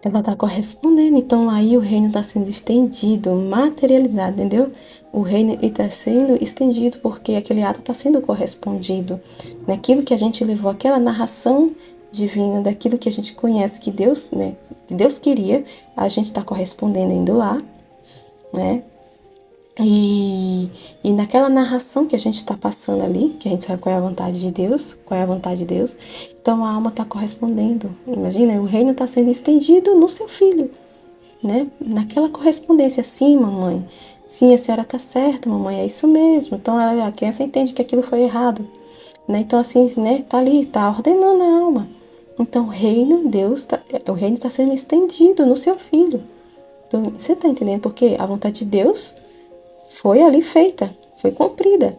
ela está correspondendo. Então, aí o reino está sendo estendido, materializado, entendeu? O reino está sendo estendido porque aquele ato está sendo correspondido. Naquilo que a gente levou, aquela narração divina, daquilo que a gente conhece que Deus, né, que Deus queria, a gente está correspondendo indo lá, né? E naquela narração que a gente está passando ali, que a gente sabe qual é a vontade de Deus, qual é a vontade de Deus, então a alma está correspondendo. Imagina, o reino está sendo estendido no seu filho, né? Naquela correspondência, sim, mamãe, sim, a senhora está certa, mamãe, é isso mesmo. Então a criança entende que aquilo foi errado, né? Então assim, né? Tá ali, tá ordenando a alma. Então o reino está sendo estendido no seu filho. Então você está entendendo? Porque a vontade de Deus foi ali feita, foi cumprida,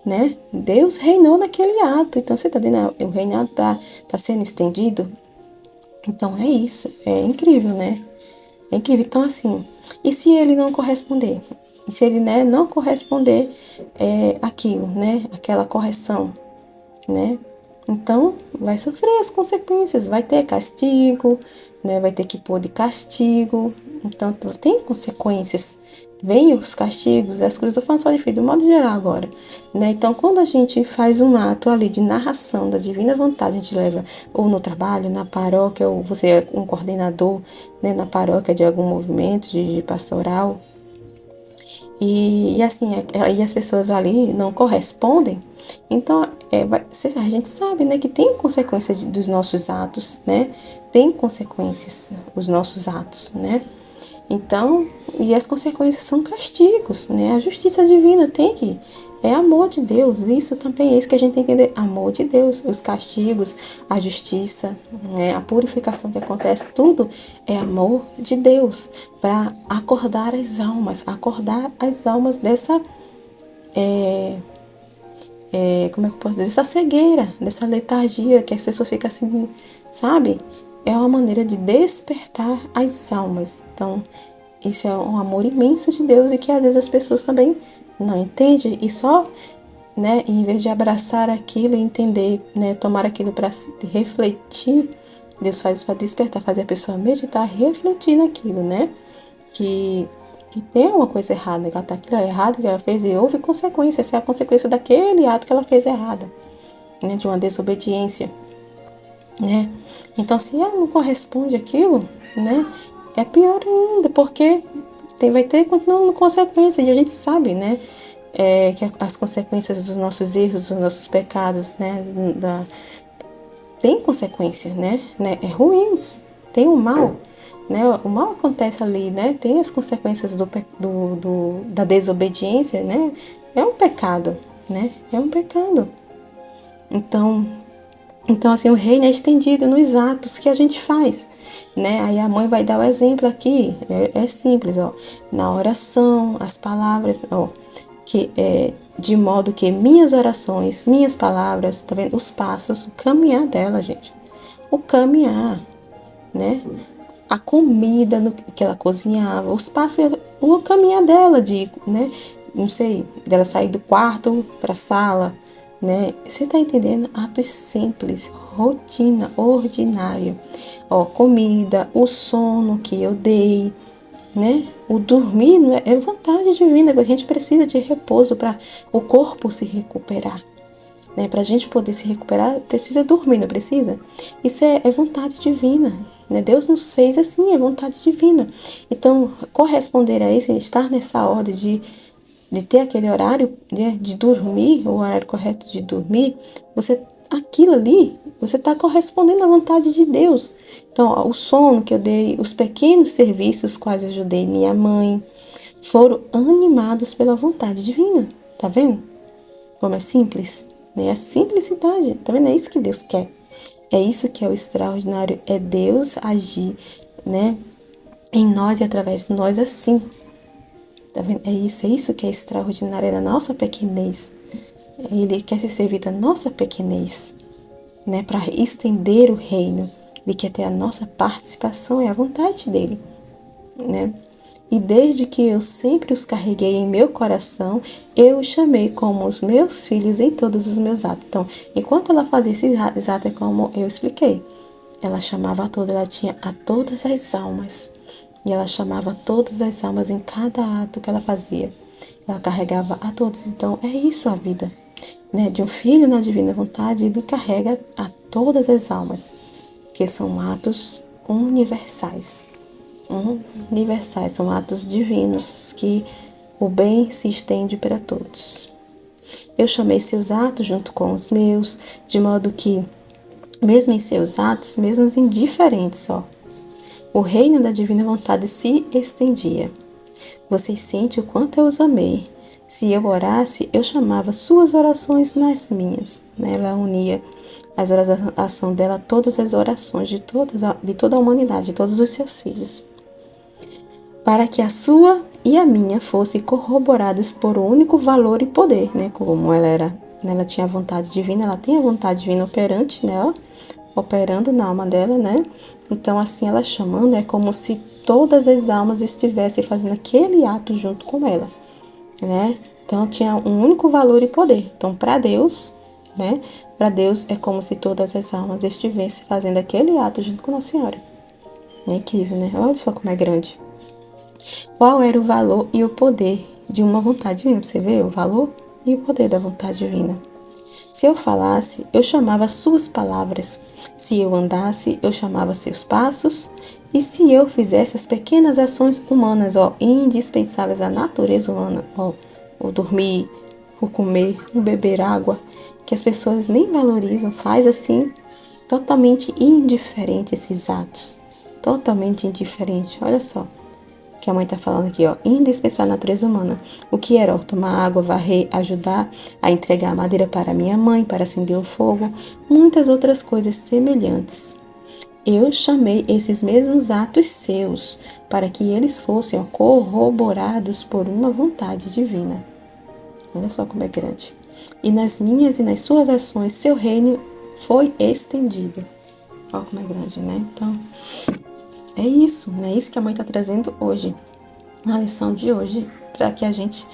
né? Deus reinou naquele ato. Então, você tá vendo, o reinado tá sendo estendido. Então, é isso. É incrível, né? É incrível. Então, assim, e se ele não corresponder? E se ele, né, não corresponder aquilo, né? Aquela correção, né? Então, vai sofrer as consequências. Vai ter castigo, né? Vai ter que pôr de castigo. Então, tem consequências. Vem os castigos, as coisas, eu tô falando só de filho, do modo geral agora, né? Então, quando a gente faz um ato ali de narração da divina vontade, a gente leva ou no trabalho, na paróquia, ou você é um coordenador, né, na paróquia de algum movimento de pastoral, e assim, aí as pessoas ali não correspondem, então a gente sabe, né, que tem consequências dos nossos atos, né? Tem consequências os nossos atos, né? Então, e as consequências são castigos, né? A justiça divina é amor de Deus. Isso também é isso que a gente tem que entender, amor de Deus. Os castigos, a justiça, né? A purificação que acontece, tudo é amor de Deus para acordar as almas dessa, como é que eu posso dizer? Dessa cegueira, dessa letargia que as pessoas ficam assim, sabe? É uma maneira de despertar as almas. Então, isso é um amor imenso de Deus e que às vezes as pessoas também não entendem e só, né, em vez de abraçar aquilo e entender, né, tomar aquilo para refletir, Deus faz para despertar, fazer a pessoa meditar, refletir naquilo, né? Que tem uma coisa errada, que ela tá aquilo errado que ela fez e houve consequência. Essa é a consequência daquele ato que ela fez errado, né? De uma desobediência, né? Então, se ela não corresponde àquilo, né, é pior ainda, porque vai ter continuando consequência, e a gente sabe, né, que as consequências dos nossos erros, dos nossos pecados, né, tem consequência, né, é ruins, tem o mal, né, o mal acontece ali, né, tem as consequências da desobediência, né, é um pecado, né, é um pecado. Então, assim, o reino é estendido nos atos que a gente faz, né? Aí a mãe vai dar o exemplo aqui, é simples, ó. Na oração, as palavras, ó, de modo que minhas orações, minhas palavras, tá vendo? Os passos, o caminhar dela, gente. O caminhar, né? A comida que ela cozinhava, os passos, o caminhar dela né? Não sei, dela sair do quarto para a sala, né? Você tá entendendo? Atos simples, rotina, ordinário. Ó, comida, o sono que eu dei, né? O dormir é vontade divina, a gente precisa de repouso para o corpo se recuperar. Né? Para a gente poder se recuperar, precisa dormir, não precisa? Isso é vontade divina. Né? Deus nos fez assim, é vontade divina. Então, corresponder a isso, estar nessa ordem de ter aquele horário, né, de dormir, o horário correto de dormir, aquilo ali, você está correspondendo à vontade de Deus. Então, ó, o sono que eu dei, os pequenos serviços quais eu ajudei minha mãe, foram animados pela vontade divina. Tá vendo? Como é simples? Né? A simplicidade, tá vendo? É isso que Deus quer. É isso que é o extraordinário, é Deus agir, né, em nós e através de nós assim. Tá vendo? É isso que é extraordinário, é da nossa pequenez. Ele quer se servir da nossa pequenez, né, para estender o reino. Ele quer ter a nossa participação, é a vontade dele, né? E desde que eu sempre os carreguei em meu coração, eu os chamei como os meus filhos em todos os meus atos. Então, enquanto ela fazia esses atos, é como eu expliquei. Ela chamava a todas, ela tinha a todas as almas. E ela chamava todas as almas em cada ato que ela fazia. Ela carregava a todos. Então, é isso a vida, né? De um filho na divina vontade, ele carrega a todas as almas, que são atos universais. Universais, são atos divinos que o bem se estende para todos. Eu chamei seus atos junto com os meus, de modo que, mesmo em seus atos, mesmo indiferentes, o reino da divina vontade se estendia. Vocês sentem o quanto eu os amei. Se eu orasse, eu chamava suas orações nas minhas. Ela unia a oração dela a todas as orações de toda a humanidade, de todos os seus filhos, para que a sua e a minha fossem corroboradas por um único valor e poder, né? Como ela tinha a vontade divina, ela tem a vontade divina operante nela, operando na alma dela, né? Então, assim, ela chamando, é como se todas as almas estivessem fazendo aquele ato junto com ela, né? Então, tinha um único valor e poder. Então, para Deus, né? Para Deus é como se todas as almas estivessem fazendo aquele ato junto com Nossa Senhora. É incrível, né? Olha só como é grande. Qual era o valor e o poder de uma vontade divina? Você vê o valor e o poder da vontade divina. Se eu falasse, eu chamava suas palavras. Se eu andasse, eu chamava seus passos. E se eu fizesse as pequenas ações humanas, indispensáveis à natureza humana, o dormir, o comer, o beber água, que as pessoas nem valorizam, faz assim, totalmente indiferente esses atos. Totalmente indiferente, olha só. Que a mãe está falando aqui, indispensável à natureza humana. O que era? Tomar água, varrer, ajudar a entregar a madeira para minha mãe, para acender o fogo, muitas outras coisas semelhantes. Eu chamei esses mesmos atos seus, para que eles fossem corroborados por uma vontade divina. Olha só como é grande. E nas minhas e nas suas ações, seu reino foi estendido. Olha como é grande, né? Então, é isso, né? Isso que a mãe está trazendo hoje, na lição de hoje, para que a gente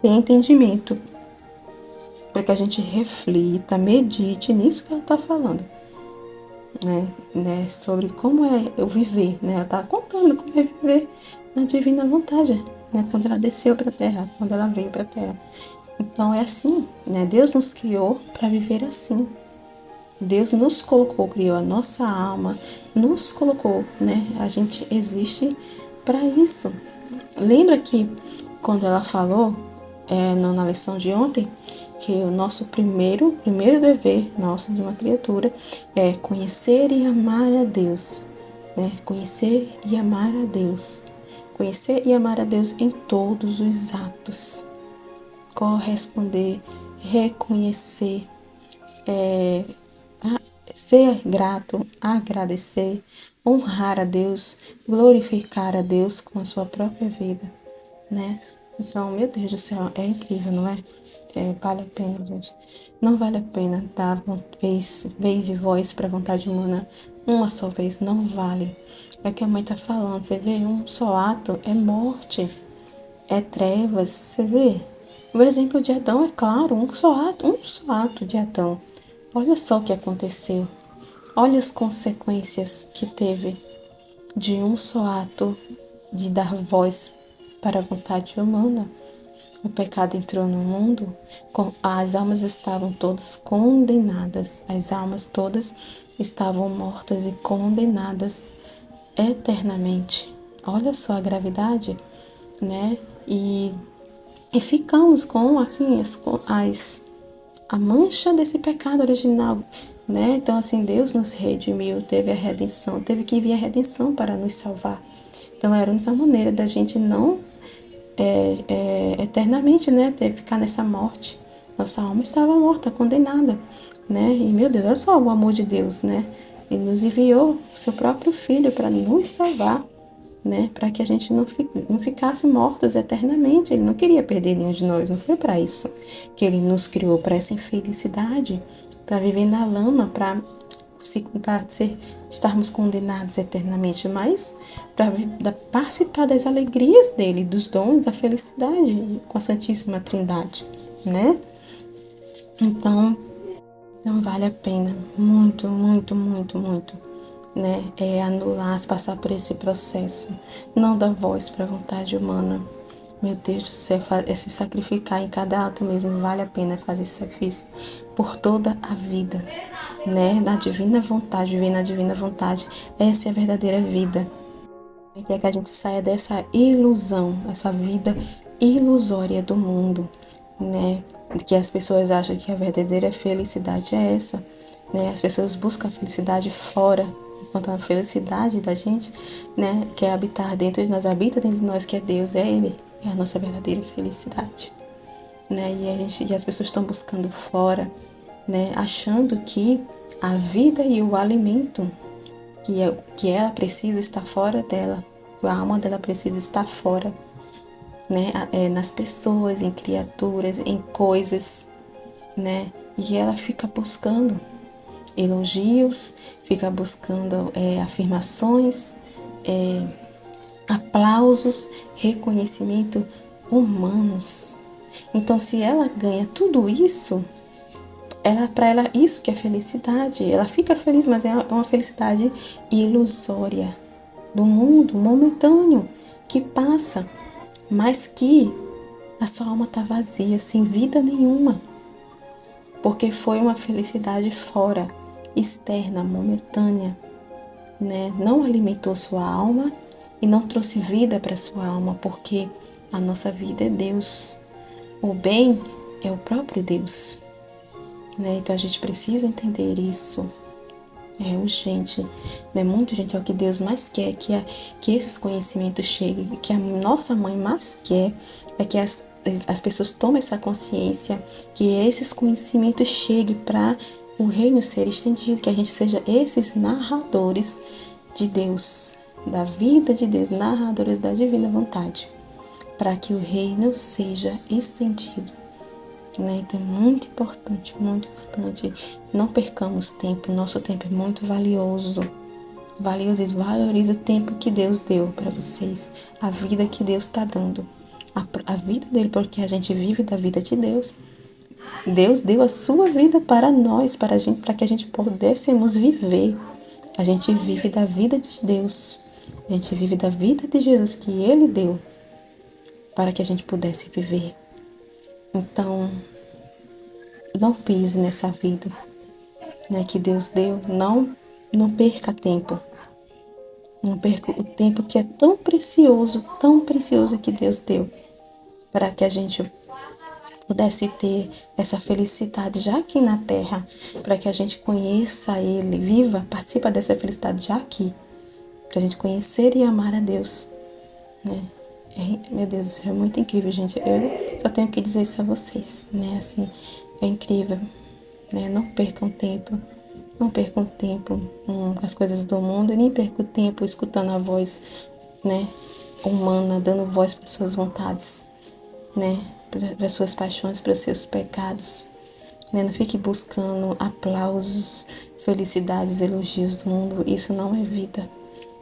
tenha entendimento, para que a gente reflita, medite nisso que ela está falando, né? Sobre como é eu viver, né? Ela está contando como é viver na divina vontade, né? Quando ela desceu para a terra, quando ela veio para a terra. Então é assim, né? Deus nos criou para viver assim. Deus nos colocou, criou a nossa alma, nos colocou, né? A gente existe para isso. Lembra que quando ela falou na lição de ontem, que o nosso primeiro dever nosso de uma criatura é conhecer e amar a Deus, né? Conhecer e amar a Deus. Conhecer e amar a Deus em todos os atos. Corresponder, reconhecer, ser grato, agradecer, honrar a Deus, glorificar a Deus com a sua própria vida, né? Então, meu Deus do céu, é incrível, não é? Vale a pena, gente. Não vale a pena dar vez e voz para a vontade humana uma só vez, não vale. É o que a mãe tá falando, você vê, um só ato é morte, é trevas, você vê. O exemplo de Adão é claro, um só ato de Adão. Olha só o que aconteceu. Olha as consequências que teve de um só ato de dar voz para a vontade humana. O pecado entrou no mundo, as almas estavam todas condenadas, as almas todas estavam mortas e condenadas eternamente. Olha só a gravidade, né? E ficamos com, assim, a mancha desse pecado original, né? Então, assim, Deus nos redimiu, teve a redenção, teve que vir a redenção para nos salvar. Então, era a única maneira da gente não eternamente, né, teve que ficar nessa morte. Nossa alma estava morta, condenada, né? E, meu Deus, olha só o amor de Deus, né? Ele nos enviou seu próprio Filho para nos salvar, né? Para que a gente não ficasse mortos eternamente. Ele não queria perder nenhum de nós, não foi para isso que ele nos criou, para essa infelicidade, para viver na lama, para estarmos condenados eternamente, mas para participar das alegrias dele, dos dons da felicidade com a Santíssima Trindade, né? Então vale a pena, muito, muito, muito, muito, né? Anular, passar por esse processo, não dar voz para a vontade humana. Meu Deus do céu, se sacrificar em cada ato mesmo, vale a pena fazer esse sacrifício por toda a vida, né? Na divina vontade, viver na divina vontade, essa é a verdadeira vida. E quer que a gente saia dessa ilusão, essa vida ilusória do mundo, né? Que as pessoas acham que a verdadeira felicidade é essa, né? As pessoas buscam a felicidade fora, enquanto a felicidade da gente, né, quer habitar dentro de nós, habita dentro de nós, que é Deus, é Ele, é a nossa verdadeira felicidade, né? E as pessoas estão buscando fora, né, achando que a vida e o alimento que ela precisa estar fora dela, que a alma dela precisa estar fora, né, nas pessoas, em criaturas, em coisas, né? E ela fica buscando elogios, fica buscando afirmações, aplausos, reconhecimento humanos. Então, se ela ganha tudo isso, para ela isso que é felicidade. Ela fica feliz, mas é uma felicidade ilusória, do mundo momentâneo, que passa, mas que a sua alma está vazia, sem vida nenhuma, porque foi uma felicidade fora, externa, momentânea, né? Não alimentou sua alma e não trouxe vida para sua alma, porque a nossa vida é Deus. O bem é o próprio Deus, né? Então a gente precisa entender isso. É urgente, né? Muito urgente, é o que Deus mais quer, que esses conhecimentos cheguem, que a nossa mãe mais quer, é que as pessoas tomem essa consciência, que esses conhecimentos cheguem para o reino ser estendido, que a gente seja esses narradores de Deus, da vida de Deus, narradores da divina vontade, para que o reino seja estendido, né? Então é muito importante, não percamos tempo, nosso tempo é muito valioso, valorize o tempo que Deus deu para vocês, a vida que Deus está dando, a vida dele, porque a gente vive da vida de Deus. Deus deu a sua vida para nós, para que a gente pudéssemos viver. A gente vive da vida de Deus, a gente vive da vida de Jesus que Ele deu para que a gente pudesse viver. Então, não pise nessa vida, né, que Deus deu. Não perca tempo. Não perca o tempo que é tão precioso que Deus deu, para que a gente pudesse ter essa felicidade já aqui na Terra, para que a gente conheça Ele, viva, participa dessa felicidade já aqui, para a gente conhecer e amar a Deus, né? Meu Deus, isso é muito incrível, gente. Eu só tenho que dizer isso a vocês, né? Assim, é incrível, né? Não percam tempo. Não percam tempo com as coisas do mundo e nem percam tempo escutando a voz, né, humana, dando voz para suas vontades, né, para suas paixões, para seus pecados, né? Não fique buscando aplausos, felicidades, elogios do mundo. Isso não é vida.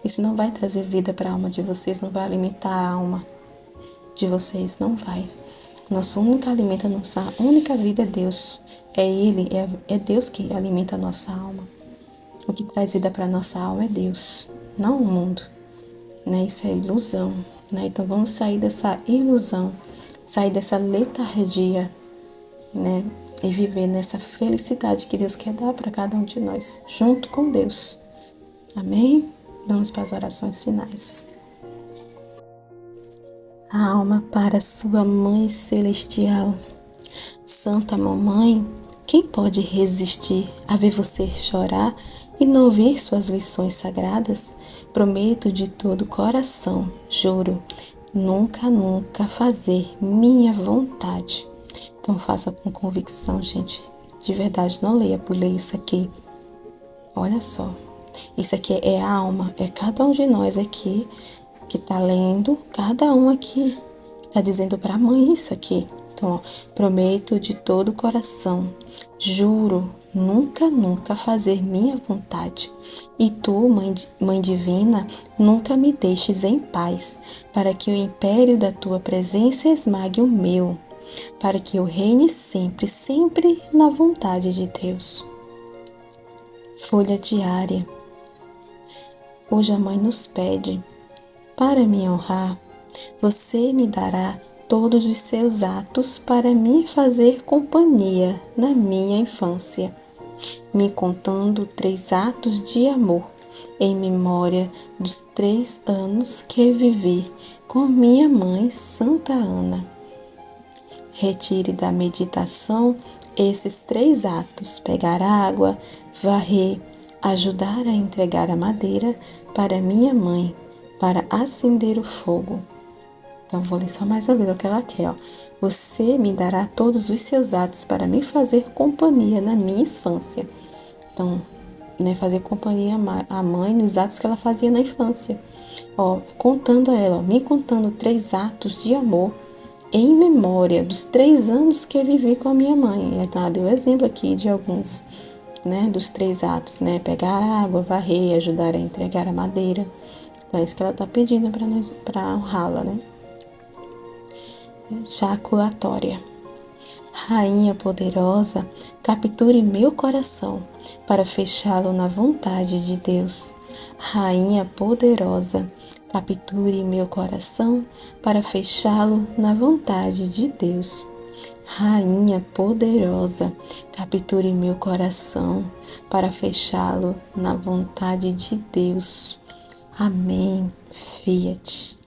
Isso não vai trazer vida para a alma de vocês, não vai alimentar a alma de vocês, não vai. Nosso único alimento, a nossa única vida é Deus. É Ele, é Deus que alimenta a nossa alma. O que traz vida para a nossa alma é Deus, não o mundo, né? Isso é ilusão, né? Então vamos sair dessa ilusão, sair dessa letargia, né? E viver nessa felicidade que Deus quer dar para cada um de nós, junto com Deus. Amém? Vamos para as orações finais. A alma para sua Mãe Celestial. Santa Mamãe, quem pode resistir a ver você chorar e não ouvir suas lições sagradas? Prometo de todo coração, juro, nunca, nunca fazer minha vontade. Então faça com convicção, gente. De verdade, não leia por ler isso aqui. Olha só, isso aqui é a alma, é cada um de nós aqui que tá lendo, cada um aqui tá dizendo pra mãe isso aqui. Então, ó, prometo de todo o coração, juro, nunca, nunca fazer minha vontade. E tu, mãe divina, nunca me deixes em paz, para que o império da tua presença esmague o meu, para que eu reine sempre, sempre na vontade de Deus. Folha diária. Hoje a mãe nos pede, para me honrar, você me dará todos os seus atos para me fazer companhia na minha infância, me contando 3 atos de amor, em memória dos 3 anos que vivi com minha mãe Santa Ana. Retire da meditação esses 3 atos: pegar água, varrer, ajudar a entregar a madeira para minha mãe, para acender o fogo. Então, vou ler só mais uma vez o que ela quer, ó. Você me dará todos os seus atos para me fazer companhia na minha infância. Então, né, fazer companhia à mãe nos atos que ela fazia na infância. Ó, contando a ela, ó, me contando 3 atos de amor em memória dos 3 anos que eu vivi com a minha mãe. Então, ela deu exemplo aqui de alguns, né, dos 3 atos, né? Pegar água, varrer, ajudar a entregar a madeira. Então, é isso que ela está pedindo para nós, para honrá-la, né? Jaculatória. Rainha poderosa, capture meu coração para fechá-lo na vontade de Deus. Rainha poderosa, capture meu coração para fechá-lo na vontade de Deus. Rainha poderosa, capture meu coração para fechá-lo na vontade de Deus. Amém. Fiat.